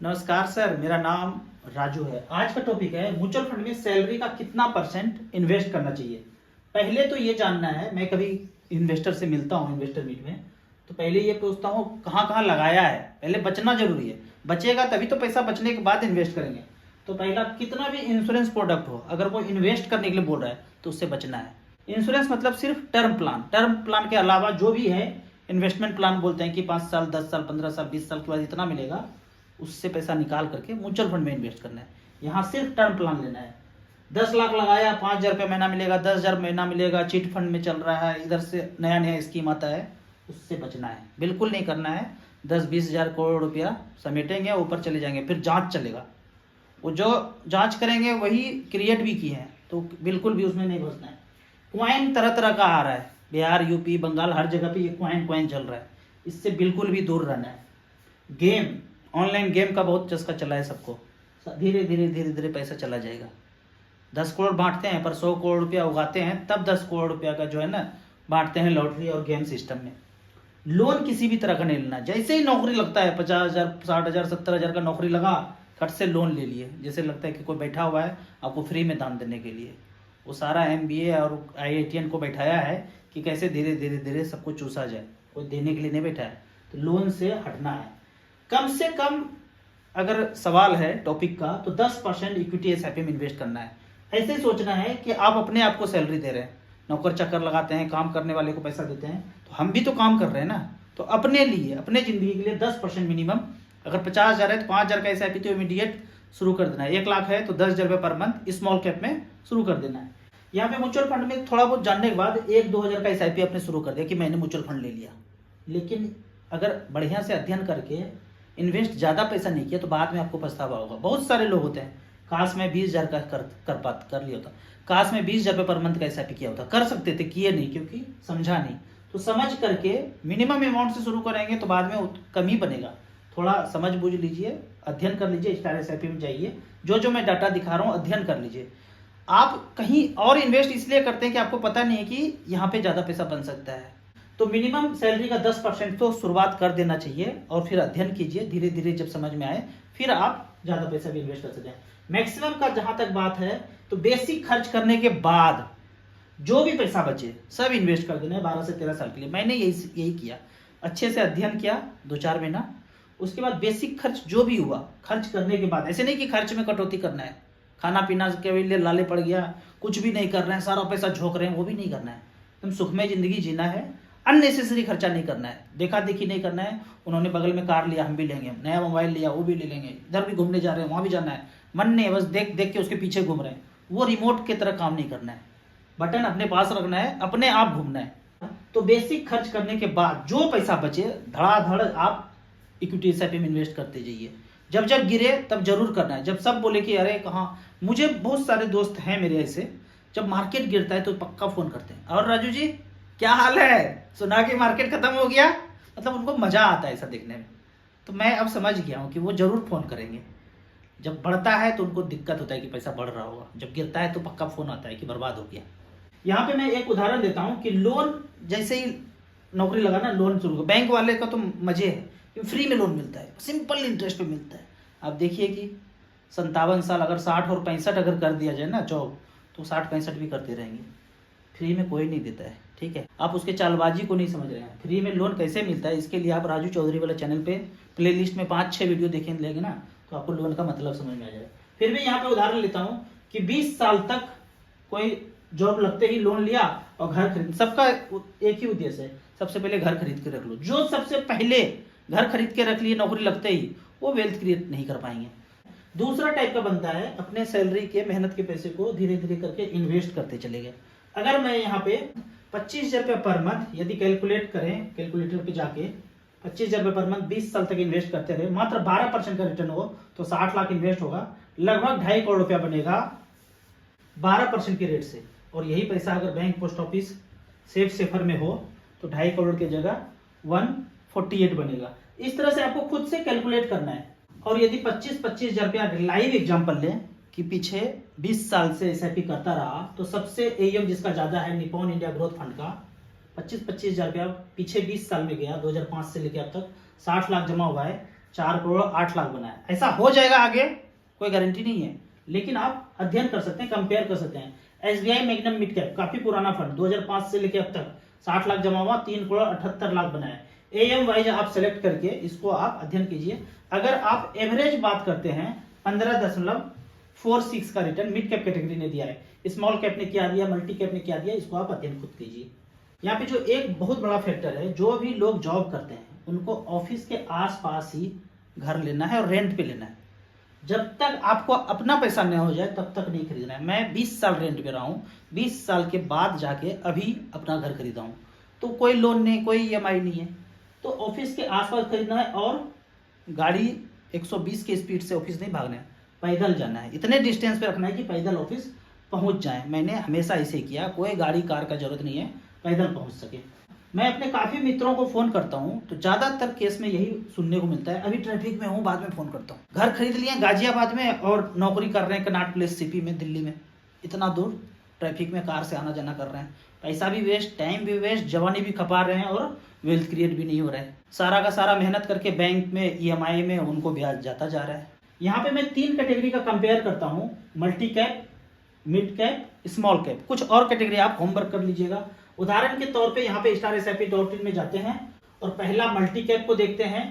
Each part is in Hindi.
नमस्कार सर, मेरा नाम राजू है। आज का टॉपिक है म्यूचुअल फंड में सैलरी का कितना परसेंट इन्वेस्ट करना चाहिए। पहले तो ये जानना है, मैं कभी इन्वेस्टर से मिलता हूँ इन्वेस्टर मीट में, तो पहले ये पूछता हूँ कहाँ कहाँ लगाया है। पहले बचना जरूरी है, बचेगा तभी तो पैसा बचने के बाद इन्वेस्ट करेंगे। तो पहला, कितना भी इंश्योरेंस प्रोडक्ट हो, अगर वो इन्वेस्ट करने के लिए बोल रहा है तो उससे बचना है। इंश्योरेंस मतलब सिर्फ टर्म प्लान के अलावा जो भी है इन्वेस्टमेंट प्लान बोलते हैं कि 5 साल 10 साल 15 साल 20 साल के बाद इतना मिलेगा, उससे पैसा निकाल करके म्यूचुअल फंड में इन्वेस्ट करना है। यहाँ सिर्फ टर्म प्लान लेना है। 10 लाख लगाया, 5,000 रुपये महीना मिलेगा, 10,000 महीना मिलेगा, चिट फंड में चल रहा है, इधर से नया नया स्कीम आता है, उससे बचना है। बिल्कुल नहीं करना है। 10-20 हजार करोड़ रुपया समेटेंगे, ऊपर चले जाएंगे, फिर जांच चलेगा। वो जो जांच करेंगे वही क्रिएट भी किए हैं, तो बिल्कुल भी उसमें नहीं घुसना है। क्वाइन तरह तरह का आ रहा है, बिहार यूपी बंगाल हर जगह पे ये क्वाइन चल रहा है, इससे बिल्कुल भी दूर रहना है। गेम, ऑनलाइन गेम का बहुत चस्का चला है सबको, धीरे धीरे पैसा चला जाएगा। 10 करोड़ बांटते हैं पर 100 करोड़ रुपया उगाते हैं, तब 10 करोड़ रुपया का जो है ना बांटते हैं लॉटरी और गेम सिस्टम में। लोन किसी भी तरह का नहीं लेना। जैसे ही नौकरी लगता है, 50,000 60,000 70,000 का नौकरी लगा, खट से लोन ले लिए। जैसे लगता है कि कोई बैठा हुआ है आपको फ्री में दान देने के लिए। वो सारा MBA और IITian को बैठाया है कि कैसे धीरे धीरे सबको चूसा जाए, कोई देने के लिए नहीं बैठा है। तो लोन से हटना है। कम से कम अगर सवाल है टॉपिक का, तो 10% इक्विटी SIP में इन्वेस्ट करना है। ऐसे ही सोचना है कि आप अपने आप को सैलरी दे रहे हैं, नौकर चाकर लगाते हैं, काम करने वाले को पैसा देते हैं, तो हम भी तो काम कर रहे हैं ना। तो अपने लिए, अपने जिंदगी के लिए 10% मिनिमम। अगर 50,000 है तो 5,000 का SIP तो इमीडिएट शुरू कर देना है। 1 लाख है तो 10,000 रुपये पर मंथ स्मॉल कैप में शुरू कर देना है। यहाँ पे म्यूचुअल फंड में थोड़ा बहुत जानने के बाद 1-2 हजार का SIP आपने शुरू कर दिया कि मैंने म्यूचुअल फंड ले लिया। लेकिन अगर बढ़िया से अध्ययन करके इन्वेस्ट ज़्यादा पैसा नहीं किया तो बाद में आपको पछतावा होगा। बहुत सारे लोग होते हैं, काश में 20,000 का कर लिया होता, काश में 20,000 रुपये पर मंथ का SIP किया होता। कर सकते थे, किए नहीं क्योंकि समझा नहीं। तो समझ करके मिनिमम अमाउंट से शुरू करेंगे तो बाद में कम ही बनेगा। थोड़ा समझ बूझ लीजिए, अध्ययन कर लीजिए, स्टार SIP में जाइए। जो मैं डाटा दिखा रहा हूँ अध्ययन कर लीजिए। आप कहीं और इन्वेस्ट इसलिए करते हैं कि आपको पता नहीं है कि यहाँ पे ज़्यादा पैसा बन सकता है। तो मिनिमम सैलरी का 10% तो शुरुआत कर देना चाहिए, और फिर अध्ययन कीजिए। धीरे धीरे जब समझ में आए फिर आप ज़्यादा पैसा भी इन्वेस्ट कर सकते हैं। मैक्सिमम का जहाँ तक बात है, तो बेसिक खर्च करने के बाद जो भी पैसा बचे सब इन्वेस्ट कर देना है 12 से 13 साल के लिए। मैंने यही किया। अच्छे से अध्ययन किया 2-4 महीना, उसके बाद बेसिक खर्च जो भी हुआ खर्च करने के बाद, ऐसे नहीं कि खर्च में कटौती करना है, खाना पीना के लिए लाले पड़ गया, कुछ भी नहीं कर रहे हैं, सारा पैसा झोंक रहे हैं, वो भी नहीं करना है। तुम सुखमय जिंदगी जीना है, अननेसेसरी खर्चा नहीं करना है, देखा देखी नहीं करना है। उन्होंने बगल में कार लिया हम भी लेंगे, नया मोबाइल लिया वो भी ले लेंगे, इधर भी घूमने जा रहे हैं वहां भी जाना है, मन नहीं, बस देख देख के उसके पीछे घूम रहे हैं। वो रिमोट की तरह काम नहीं करना है, बटन अपने पास रखना है, अपने आप घूमना है। तो बेसिक खर्च करने के बाद जो पैसा बचे धड़ाधड़ आप इक्विटी SIP में इन्वेस्ट करते जाइए। जब जब गिरे तब जरूर करना है। जब सब बोले कि अरे कहाँ, मुझे बहुत सारे दोस्त हैं मेरे ऐसे, जब मार्केट गिरता है तो पक्का फोन करते हैं, और राजू जी क्या हाल है, सुना कि मार्केट खत्म हो गया। मतलब उनको मजा आता है ऐसा देखने में। तो मैं अब समझ गया हूँ कि वो जरूर फोन करेंगे। जब बढ़ता है तो उनको दिक्कत होता है कि पैसा बढ़ रहा होगा, जब गिरता है तो पक्का फोन आता है कि बर्बाद हो गया। यहाँ पे मैं एक उदाहरण देता हूँ कि लोन, जैसे ही नौकरी लगाना लोन शुरू, बैंक वाले का तो मजे है, फ्री में लोन मिलता है, सिंपल इंटरेस्ट पे मिलता है। आप देखिए कि 57 साल अगर 60 और 65 अगर कर दिया जाए ना जॉब, तो 60-65 भी करते रहेंगे। फ्री में कोई नहीं देता है, ठीक है। आप उसके चालबाजी को नहीं समझ रहे हैं। फ्री में लोन कैसे मिलता है, इसके लिए आप राजू चौधरी वाला चैनल पे प्लेलिस्ट में 5-6 वीडियो देखें लेंगे ना, तो आपको लोन का मतलब समझ में आ जाएगा। फिर भी यहाँ पे उदाहरण लेता हूँ कि 20 साल तक कोई जॉब लगते ही लोन लिया और घर खरीद, सबका एक ही उद्देश्य है, सबसे पहले घर खरीद के रख लो। जो सबसे पहले घर खरीद के रख लिए नौकरी लगते ही, वो वेल्थ क्रिएट नहीं कर पाएंगे। दूसरा टाइप का बनता है, अपने सैलरी के मेहनत के पैसे को धीरे धीरे करके इन्वेस्ट करते चले गए। अगर मैं यहाँ पे 25,000 रुपये पर मंथ यदि कैलकुलेट करें, कैलकुलेटर पे जाके 25,000 रुपये पर मंथ 20 साल तक इन्वेस्ट करते रहे, मात्र 12% का रिटर्न हो तो 60 लाख इन्वेस्ट होगा, लगभग 2.5 करोड़ रुपया बनेगा 12% के रेट से। और यही पैसा अगर बैंक पोस्ट ऑफिस सेफर में हो तो 2.5 करोड़ की जगह 148 बनेगा। इस तरह से आपको खुद से कैलकुलेट करना है। और यदि 25-25 हजार रुपया लाइव एग्जाम्पल लें कि पीछे 20 साल से SIP करता रहा, तो सबसे AUM जिसका ज्यादा है निपॉन इंडिया ग्रोथ फंड का 25-25 हजार रुपया पीछे 20 साल में गया, 2005 से लेकर अब तक 60 लाख जमा हुआ है। 4 करोड़ 8 लाख बनाया। ऐसा हो जाएगा आगे, कोई गारंटी नहीं है, लेकिन आप अध्ययन कर सकते हैं, कंपेयर कर सकते हैं। एसबीआई मैग्नम मिड कैप काफी पुराना फंड, 2005 से लेकर अब तक 60 लाख जमा हुआ, 3 करोड़ 78 लाख बनाया। एएम वाइज आप सेलेक्ट करके इसको आप अध्ययन कीजिए। अगर आप एवरेज बात करते हैं 15.46 का रिटर्न मिड कैप कैटेगरी ने दिया है, स्मॉल कैप ने क्या दिया, मल्टी कैप ने क्या दिया, इसको आप अध्ययन खुद कीजिए। यहाँ पे जो एक बहुत बड़ा फैक्टर है, जो भी लोग जॉब करते हैं उनको ऑफिस के आसपास ही घर लेना है और रेंट पे लेना है। जब तक आपको अपना पैसा नहीं हो जाए तब तक नहीं खरीदना है। मैं 20 साल रेंट पे रहा हूँ, 20 साल के बाद जाके अभी अपना घर खरीदा हूँ, तो कोई लोन नहीं, कोई ईएमआई नहीं है। तो ऑफिस के आसपास खरीदना है और गाड़ी 120 की स्पीड से ऑफिस नहीं भागना है, पैदल जाना है, इतने डिस्टेंस पे रखना है कि पैदल ऑफिस पहुंच जाए। मैंने हमेशा ऐसे किया, कोई गाड़ी कार का जरूरत नहीं है, पैदल पहुंच सके। मैं अपने काफी मित्रों को फोन करता हूं तो ज्यादातर केस में यही सुनने को मिलता है, अभी ट्रैफिक में हूं, बाद में फोन करता हूं। घर खरीद लिए गाजियाबाद में और नौकरी कर रहे हैं कनॉट प्लेस सीपी में, दिल्ली में, इतना दूर ट्रैफिक में कार से आना जाना कर रहे हैं, पैसा भी वेस्ट, टाइम भी वेस्ट, जवानी भी खपा रहे हैं और वेल्थ क्रिएट भी नहीं हो रहा है। सारा का सारा मेहनत करके बैंक में ईएमआई में उनको ब्याज जाता जा रहा है। यहाँ पे मैं 3 कैटेगरी का कंपेयर करता हूँ, multi cap, mid cap, small cap. कुछ और कैटेगरी आप होमवर्क कर लीजिएगा। उदाहरण के तौर पे यहाँ पे StarSIP.in में जाते हैं और पहला मल्टी कैप को देखते हैं।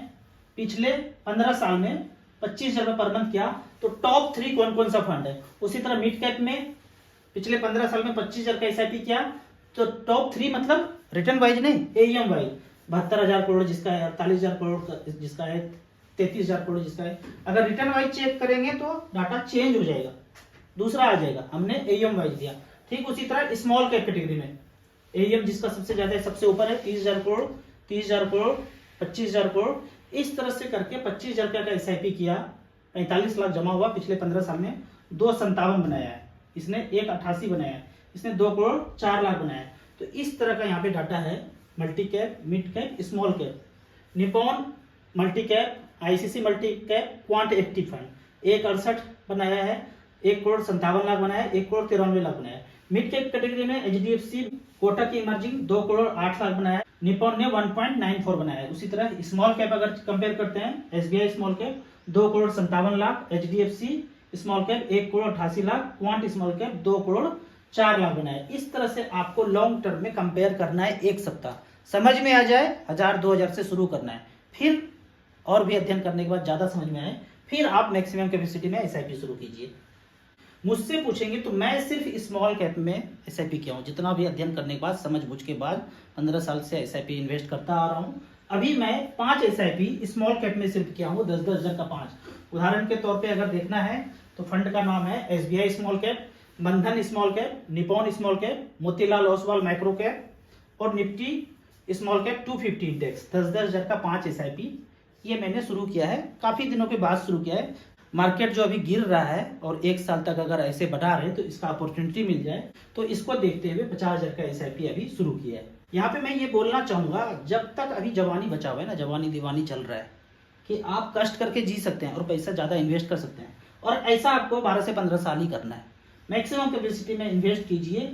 पिछले 15 साल में 25,000 रुपये पर मंथ किया, तो टॉप 3 कौन कौन सा फंड है। उसी तरह मिड कैप में पिछले 15 साल में 25,000 का SIP किया, तो टॉप 3 मतलब रिटर्न वाइज नहीं, एईएम वाइज 72,000 करोड़ जिसका है, 48,000 करोड़ जिसका है, 33,000 करोड़ जिसका है। अगर रिटर्न वाइज चेक करेंगे तो डाटा चेंज हो जाएगा, दूसरा आ जाएगा, हमने एईएम वाइज दिया। ठीक उसी तरह स्मॉल कैप कैटेगरी में एईएम जिसका सबसे ज्यादा है, सबसे ऊपर है 30,000 करोड़, 30,000 करोड़, 25,000 करोड़, इस तरह से करके 25,000 का SIP किया, 45 लाख जमा हुआ पिछले 15 साल में, 257 बनाया है इसने, 188 बनाया है इसने, 2 करोड़ 4 लाख बनाया है। तो इस तरह का यहाँ पे डाटा है, multi cap, mid cap, small cap. Nippon multi cap, ICC multi cap, quant active fund 168 बनाया है, 1 करोड़ 57 लाख बनाया है, 1 करोड़ 93 लाख बनाया है। मिड कैप कैटेगरी में एचडीएफसी कोटक इमर्जिंग 2 करोड़ 8 लाख बनाया है, निपॉन ने 1.94 बनाया है। उसी तरह स्मॉल कैप अगर कंपेयर करते हैं, SBI small cap 2 crore 57 lakh, HDFC small cap 1 crore 88 lakh, quant small cap 2 crore 4 lakh बनाया। इस तरह से आपको लॉन्ग टर्म में कंपेयर करना है, एक सप्ताह समझ में आ जाए, 1000-2000 से शुरू करना है, फिर और भी अध्ययन करने के बाद ज्यादा समझ में आए, फिर आप मैक्सिमम कैपेसिटी में एसआईपी शुरू कीजिए। मुझसे पूछेंगे तो मैं सिर्फ स्मॉल कैप में एसआईपी किया हूँ, जितना भी अध्ययन करने के बाद, समझ बुझ के बाद 15 साल से एसआईपी इन्वेस्ट करता आ रहा हूँ। अभी मैं 5 एसआईपी स्मॉल कैप में सिर्फ किया हूँ, 10-10 हजार का 5। उदाहरण के तौर पे अगर देखना है तो फंड का नाम है एसबीआई स्मॉल कैप, बंधन small cap, Nippon small cap, Motilal Oswal micro cap और निफ्टी स्मॉल कैप 250 इंडेक्स। 10-10 हजार का 5 एसआईपी ये मैंने शुरू किया है, काफी दिनों के बाद शुरू किया है। मार्केट जो अभी गिर रहा है और 1 साल तक अगर ऐसे बढ़ा रहे तो इसका अपॉर्चुनिटी मिल जाए, तो इसको देखते हुए 50,000 का एसआईपी अभी शुरू किया है। यहाँ पे मैं ये बोलना चाहूंगा, जब तक अभी जवानी बचा हुआ है ना, जवानी दीवानी चल रहा है, कि आप कष्ट करके जी सकते हैं और पैसा ज्यादा इन्वेस्ट कर सकते हैं, और ऐसा आपको 12 से 15 साल ही करना है। मैक्सिमम कैपेसिटी में इन्वेस्ट कीजिए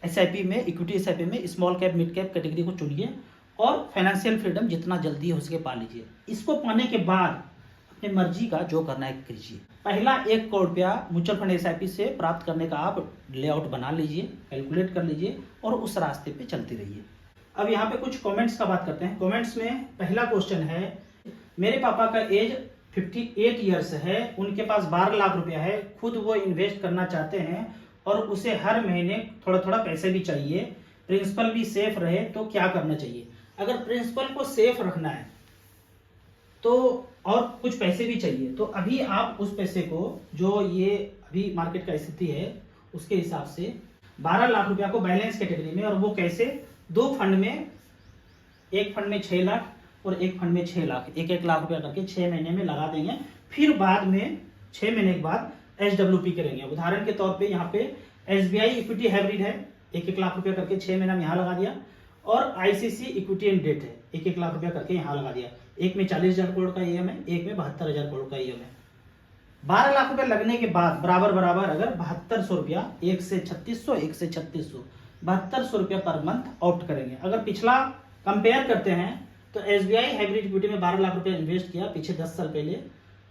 एसआईपी में, इक्विटी एसआईपी में, small cap mid cap category को चुनिए और फाइनेंशियल फ्रीडम जितना जल्दी हो सके पा लीजिए। इसको पाने के बाद अपनी मर्जी का जो करना है कीजिए। पहला 1 करोड़ रुपया म्यूचुअल फंड एसआईपी से प्राप्त करने का आप लेआउट बना लीजिए, कैलकुलेट कर लीजिए और उस रास्ते पे चलते रहिए। अब यहाँ पे कुछ कमेंट्स का बात करते हैं। कमेंट्स में पहला क्वेश्चन है, मेरे पापा का एज 58 ईयर्स है, उनके पास 12 लाख रुपया है, खुद वो इन्वेस्ट करना चाहते हैं और उसे हर महीने थोड़ा थोड़ा पैसे भी चाहिए, प्रिंसिपल भी सेफ रहे, तो क्या करना चाहिए? अगर प्रिंसिपल को सेफ रखना है तो और कुछ पैसे भी चाहिए, तो अभी आप उस पैसे को, जो ये अभी मार्केट का स्थिति है उसके हिसाब से 12 लाख रुपया को बैलेंस कैटेगरी में, और वो कैसे, 2 फंड में, एक फंड में 6 लाख और एक फंड में 6 लाख, 1-1 लाख रुपया करके 6 महीने में लगा देंगे। फिर बाद में 6 महीने के बाद एचडब्ल्यूपी करेंगे। उदाहरण के तौर पे यहाँ पे एसबीआई इक्विटी हाइब्रिड है, 1-1 लाख रुपया करके 6 महीना में यहाँ लगा दिया, और आईसीसी इक्विटी एंड डेट है, 1-1 लाख रुपया करके यहाँ लगा दिया। एक में 40,000 करोड़ का ईएम है, एक में 72,000 करोड़ का ईएम है। 12 लाख रुपया लगने के बाद बराबर बराबर अगर 7200 रुपया, एक से 3600, एक से 3600, 7200 रुपया पर मंथ आउट करेंगे। अगर पिछला कंपेयर करते हैं 2020 से तो SBI हाइब्रिड इक्विटी में 12 लाख रुपए इन्वेस्ट किया पीछे 10 साल पहले,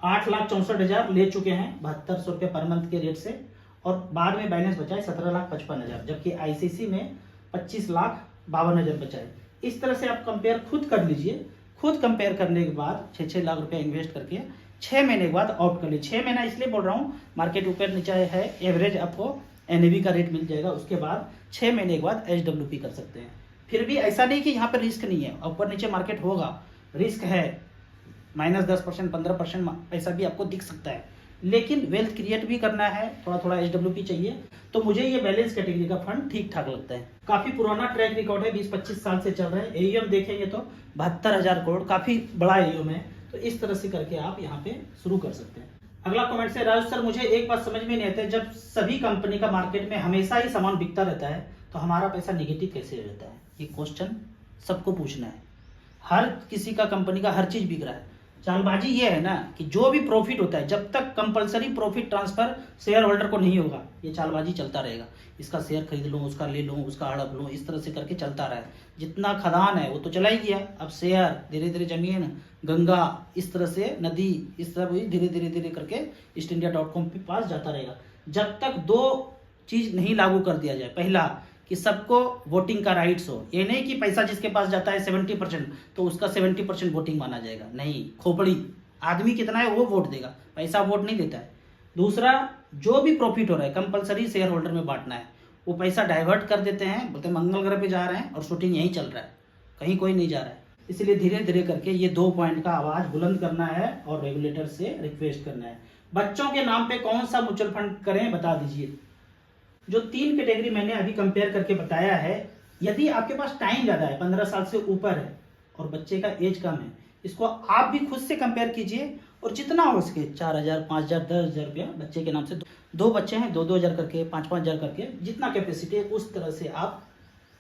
8,64,000 ले चुके हैं 7200 रुपये पर मंथ के रेट से, और बाद में बैलेंस बचा है 17,55,000, जबकि ICICI में 25,52,000 बचा है। इस तरह से आप कंपेयर खुद कर लीजिए। खुद कंपेयर करने के बाद 6-6 लाख रुपए इन्वेस्ट करके 6 महीने के बाद आउट कर लीजिए। 6 महीना इसलिए बोल रहा हूँ, मार्केट ऊपर नीचे है, एवरेज आपको NAV का रेट मिल जाएगा, उसके बाद 6 महीने के बाद HWP कर सकते हैं। फिर भी ऐसा नहीं कि यहाँ पर रिस्क नहीं है, ऊपर नीचे मार्केट होगा, रिस्क है, -10% 15% पैसा भी आपको दिख सकता है, लेकिन वेल्थ क्रिएट भी करना है, थोड़ा थोड़ा HWP चाहिए। तो मुझे ये बैलेंस कैटेगरी का फंड ठीक ठाक लगता है। काफी पुराना ट्रैक रिकॉर्ड है, 20-25 साल से चल रहा है। AUM देखेंगे तो 72,000 करोड़, काफी बड़ा AUM है। तो इस तरह से करके आप यहाँ पे शुरू कर सकते हैं। अगला कमेंट से, राजू सर मुझे एक बात समझ में नहीं आता है, जब सभी कंपनी का मार्केट में हमेशा ही सामान बिकता रहता है तो हमारा पैसा निगेटिव कैसे रहता है? ये क्वेश्चन सबको पूछना है। हर किसी का कंपनी का हर चीज बिक रहा है। चालबाजी ये है ना कि जो भी प्रॉफिट होता है, जब तक compulsory profit transfer share holder को नहीं होगा, ये चालबाजी चलता रहेगा। इसका शेयर खरीद लूँ, उसका ले लूँ, उसका हड़प लूँ, इस तरह से करके चलता रहा है। जितना खदान है वो तो चला ही गया, अब शेयर, धीरे धीरे जमीन, गंगा, इस तरह से नदी, इस तरह धीरे धीरे धीरे करके ईस्टइंडिया.com पे पास जाता रहेगा। जब तक 2 चीज नहीं लागू कर दिया जाए, पहला कि सबको वोटिंग का राइट्स हो, ये नहीं कि पैसा जिसके पास जाता है 70% तो उसका 70% वोटिंग माना जाएगा, नहीं, खोपड़ी, आदमी कितना है वो वोट देगा, पैसा वोट नहीं देता है। दूसरा, जो भी प्रॉफिट हो रहा है कंपलसरी शेयर होल्डर में बांटना है, वो पैसा डाइवर्ट कर देते हैं, बोलते हैं मंगल ग्रह पे जा रहे हैं और शूटिंग यहीं चल रहा है, कहीं कोई नहीं जा रहा है। इसलिए धीरे धीरे करके ये 2 पॉइंट का आवाज बुलंद करना है और रेगुलेटर से रिक्वेस्ट करना है। बच्चों के नाम पे कौन सा म्यूचुअल फंड करें, बता दीजिए। जो 3 कैटेगरी मैंने अभी कंपेयर करके बताया है, यदि आपके पास टाइम ज्यादा है, 15 साल से ऊपर है और बच्चे का एज कम है, इसको आप भी खुद से कंपेयर कीजिए और जितना हो सके 4,000, 5,000, 10,000 रुपया बच्चे के नाम से, 2 बच्चे हैं 2,000 करके, 5,000 करके, जितना कैपेसिटी है उस तरह से आप,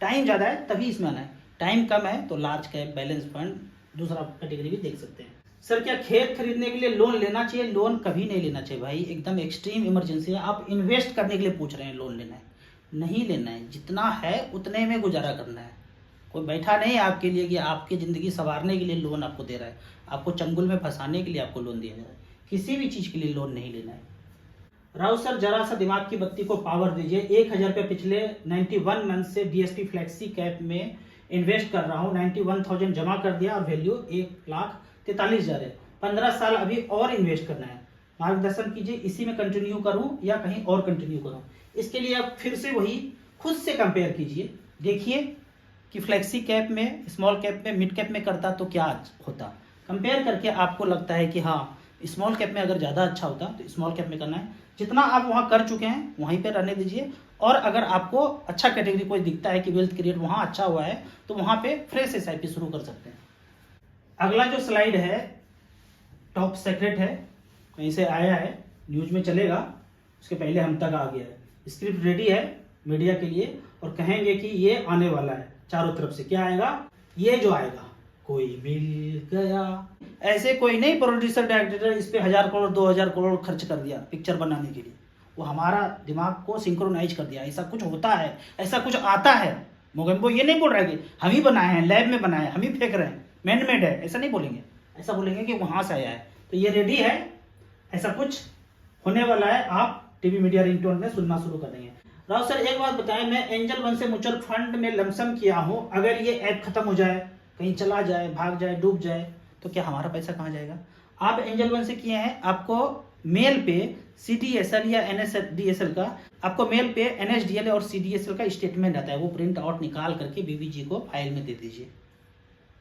टाइम ज्यादा है तभी इसमें आना है, टाइम कम है तो लार्ज कैप बैलेंस फंड दूसरा कैटेगरी भी देख सकते हैं। सर क्या खेत खरीदने के लिए लोन लेना चाहिए? लोन कभी नहीं लेना चाहिए भाई, एकदम एक्सट्रीम इमरजेंसी है। आप इन्वेस्ट करने के लिए पूछ रहे हैं, लोन लेना है, नहीं लेना है। जितना है उतने में गुजारा करना है। कोई बैठा नहीं है आपके लिए कि आपकी ज़िंदगी संवारने के लिए लोन आपको दे रहा है, आपको चंगुल में फंसाने के लिए आपको लोन दिया जा रहा है। किसी भी चीज़ के लिए लोन नहीं लेना है। राव सर जरा सा दिमाग की बत्ती को पावर दीजिए। 1,000 रुपये पिछले 91 मंथ से DSP फ्लेक्सी कैप में इन्वेस्ट कर रहा हूँ, 91,000 जमा कर दिया और वैल्यू 1,43,000 है। 15 साल अभी और इन्वेस्ट करना है, मार्गदर्शन कीजिए, इसी में कंटिन्यू करूं या कहीं और कंटिन्यू करूं? इसके लिए आप फिर से वही खुद से कंपेयर कीजिए, देखिए कि फ्लेक्सी कैप में, स्मॉल कैप में, मिड कैप में करता तो क्या होता। कंपेयर करके आपको लगता है कि हाँ स्मॉल कैप में अगर ज़्यादा अच्छा होता तो स्मॉल कैप में करना है। जितना आप वहाँ कर चुके हैं वहीं पर रहने दीजिए, और अगर आपको अच्छा कैटेगरी कोई दिखता है कि वेल्थ क्रिएट वहाँ अच्छा हुआ है तो वहाँ पे फ्रेश SIP शुरू कर सकते हैं। अगला जो स्लाइड है टॉप सीक्रेट है, कहीं से आया है, न्यूज में चलेगा, उसके पहले हम तक आ गया है। स्क्रिप्ट रेडी है मीडिया के लिए और कहेंगे कि ये आने वाला है चारों तरफ से। क्या आएगा? ये जो आएगा, कोई मिल गया। ऐसे कोई नहीं प्रोड्यूसर डायरेक्टर इस पे 1,000 करोड़ 2,000 करोड़ खर्च कर दिया पिक्चर बनाने के लिए, वो हमारा दिमाग को सिंक्रोनाइज कर दिया। ऐसा कुछ होता है, ऐसा कुछ आता है। मोगेम्बो ये नहीं बोल रहा है कि हम ही बनाए हैं, लैब में बनाए हैं, हम ही फेंक रहे हैं, मैन मेड है, ऐसा नहीं बोलेंगे। ऐसा बोलेंगे कि वहां से आया है। तो ये रेडी है, ऐसा कुछ होने वाला है, आप टीवी मीडिया रिंगटोन में सुनना शुरू कर देंगे। राव सर एक बात बताएं, मैं एंजल 1 से म्यूचुअल फंड में लमसम किया हूं, अगर ये ऐप खत्म हो जाए, कहीं चला जाए, भाग जाए, डूब जाए, तो क्या हमारा पैसा कहाँ जाएगा? आप एंजल 1 से किए हैं, आपको मेल पे CDSL या NSDSL का, आपको मेल पे NSDL और CDSL का स्टेटमेंट आता है, वो प्रिंट आउट निकाल करके BBG को फाइल में दे दीजिए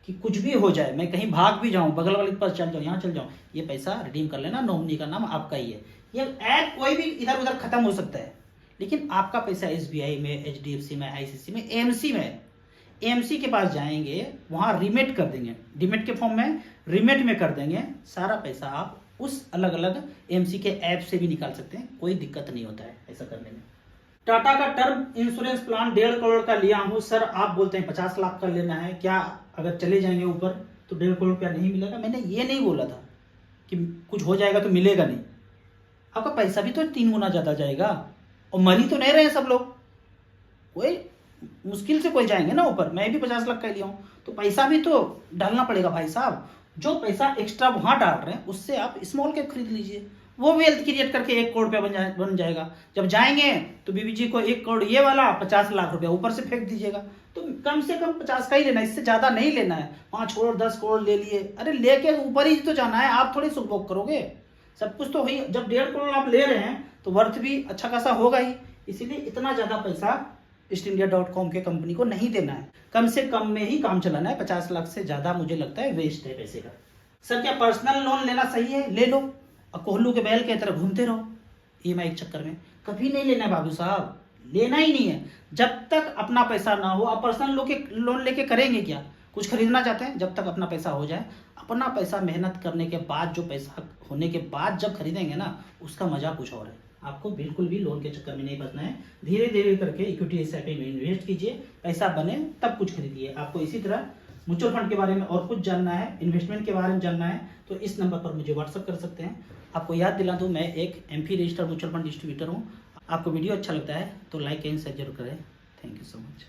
कि कुछ भी हो जाए, मैं कहीं भाग भी जाऊं, बगल वाले के पास चल जाऊं, यहाँ चल जाऊं, ये पैसा रिडीम कर लेना, नॉमिनी का नाम आपका ही है। ये ऐप कोई भी इधर उधर खत्म हो सकता है, लेकिन आपका पैसा SBI में, HDFC में, ICICI में, AMC में, AMC के पास जाएंगे, वहां रिमिट कर देंगे, डिमिट के फॉर्म में रिमिट में कर देंगे। सारा पैसा आप उस अलग अलग AMC के ऐप से भी निकाल सकते हैं, कोई दिक्कत नहीं होता है ऐसा करने में। टाटा का टर्म इंश्योरेंस प्लान 1.5 करोड़ का लिया हूं सर, आप बोलते हैं 50 लाख का लेना है, क्या अगर चले जाएंगे ऊपर तो 1.5 करोड़ रुपया नहीं मिलेगा? मैंने ये नहीं बोला था कि कुछ हो जाएगा तो मिलेगा नहीं, आपका पैसा भी तो 3 गुना ज्यादा जाएगा, और मरी तो नहीं रहे सब लोग, कोई मुश्किल से कोई जाएंगे ना ऊपर। मैं भी 50 लाख का लिया हूँ, तो पैसा भी तो डालना पड़ेगा भाई साहब। जो पैसा एक्स्ट्रा वहाँ डाल रहे हैं उससे आप स्मॉल कैप खरीद लीजिए, वो वेल्थ क्रिएट करके 1 करोड़ रुपया बन जाएगा। जब जाएंगे तो बीबी जी को 1 करोड़ ये वाला, 50 लाख रुपया ऊपर से फेंक दीजिएगा। तो कम से कम 50 का ही लेना है, इससे ज्यादा नहीं लेना है। 5 करोड़ 10 करोड़ ले लिए, अरे लेके ऊपर ही तो जाना है, आप थोड़ी सुख भोग करोगे। सब कुछ तो ही, जब 1.5 करोड़ आप ले रहे हैं तो वर्थ भी अच्छा खासा होगा ही। इसीलिए इतना ज्यादा पैसा ईस्टइंडिया.com के कंपनी को नहीं देना है, कम से कम में ही काम चलाना है। 50 लाख से ज्यादा मुझे लगता है वेस्ट है पैसे का। सर क्या पर्सनल लोन लेना सही है? ले लो, और कोहलू के बैल की तरह घूमते रहो ईएमआई के चक्कर में। कभी नहीं लेना है बाबू साहब, लेना ही नहीं है। जब तक अपना पैसा ना हो, आप पर्सनल लोन लेके करेंगे क्या? कुछ खरीदना चाहते हैं, जब तक अपना पैसा हो जाए, अपना पैसा मेहनत करने के बाद, जो पैसा होने के बाद जब खरीदेंगे ना, उसका मजा कुछ और है। आपको बिल्कुल भी लोन के चक्कर में नहीं फंसना है। धीरे धीरे करके इक्विटी एसआईपी में इन्वेस्ट कीजिए, पैसा बने तब कुछ खरीदिए। आपको इसी तरह म्यूचुअल फंड के बारे में और कुछ जानना है, इन्वेस्टमेंट के बारे में जानना है, तो इस नंबर पर मुझे व्हाट्सअप कर सकते हैं। आपको याद दिला दूं, मैं एक MP registered mutual fund distributor हूं। आपको वीडियो अच्छा लगता है तो लाइक एंड शेयर जरूर करें। Thank you so much.